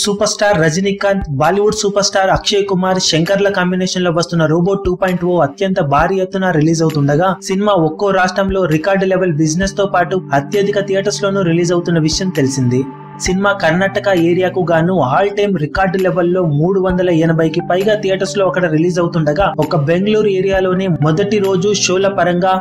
Super star Rajinikanth, Bollywood super star Akshay Kumar, శంకర్ల combination లో వస్తున్న రోబోట్ 2.0 అత్యంత భారీ ఎత్తున రిలీజ్ అవుతుండగా సినిమా ఒక్కో రాష్ట్రంలో రికార్డు లెవెల్ బిజినెస్ తో పాటు అత్యధిక థియేటర్స్ లోనూ రిలీజ్ అవుతున్న విషయం తెలిసింది. సినిమా కర్ణాటక ఏరియాకు గాను ఆల్ టైమ్ రికార్డు లెవెల్లో 380కి పైగా థియేటర్స్ లో అక్కడ రిలీజ్ అవుతుండగా ఒక బెంగళూరు ఏరియాలోనే మొదటి రోజు షోల పరంగా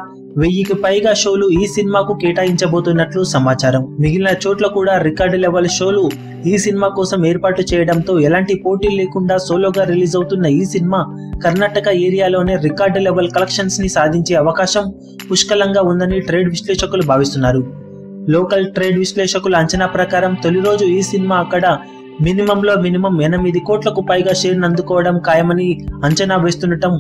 1000కి పైగా షోలు ఈ సినిమాకు కేటాయించబోతున్నట్లు సమాచారం. మిగిలిన చోట్ల కూడా రికార్డు లెవెల్ షోలు ఈ సినిమా కోసం ఏర్పాటు చేయడంతో ఎలాంటి పోటీ లేకుండా సోలోగా రిలీజ్ అవుతున్న ఈ సినిమా కర్ణాటక ఏరియాలోనే రికార్డు లెవెల్ కలెక్షన్స్ ని సాధించే అవకాశం పుష్కలంగా ఉందని ట్రేడ్ విశ్లేషకులు భావిస్తున్నారు. లోకల్ ట్రేడ్ విశ్లేషకుల అంచనా ప్రకారం తొలి రోజు ఈ సినిమా అక్కడ మినిమం 8 కోట్లకు పైగా షేర్ అందుకోవడం ఖాయమని అంచనా వేస్తుండటం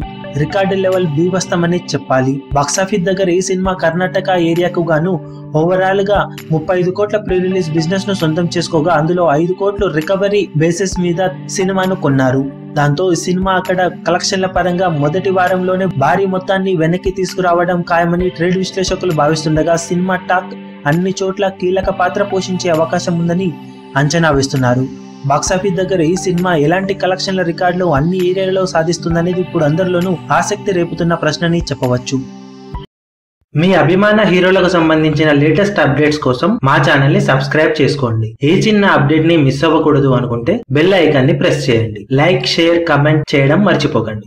రికార్డు లెవెల్ బీభత్సమని చెప్పాలి. బాక్సాఫీస్ దగ్గర ఈ సినిమా కర్ణాటక ఏరియాకు గాను ఓవరాల్ గా 35 కోట్ల ప్రీ రిలీజ్ బిజినెస్ ను సొంతం చేసుకోగా అందులో 5 కోట్లు రికవరీ బేసిస్ మీద సినిమాను కొన్నారు. దాంతో ఈ సినిమా అక్కడ కలెక్షన్ల పరంగా మొదటి వారంలోనే భారీ మొత్తాన్ని వెనక్కి తీసుకురావడం ఖాయమని ట్రేడ్ విశ్లేషకులు భావిస్తుండగా సినిమా టాక్ అన్ని చోట్ల కీలక పాత్ర పోషించే అవకాశం ఉందని అంచనా వేస్తున్నారు. బాక్సాఫీస్ దగ్గర ఈ సినిమా ఎలాంటి కలెక్షన్ల రికార్డులు అన్ని ఏరియాలలో సాధిస్తుందనేది ఇప్పుడు అందరిలోనూ ఆసక్తి రేపుతున్న ప్రశ్నని చెప్పవచ్చు. మీ అభిమాన హీరోలకు సంబంధించిన లేటెస్ట్ అప్డేట్స్ కోసం మా ఛానల్ ని సబ్స్క్రైబ్ చేసుకోండి. ఏ చిన్న అప్డేట్ ని మిస్ అవ్వకూడదు అనుకుంటే బెల్ ఐకాన్ ని ప్రెస్ చేయండి. లైక్, షేర్, కమెంట్ చేయడం మర్చిపోకండి.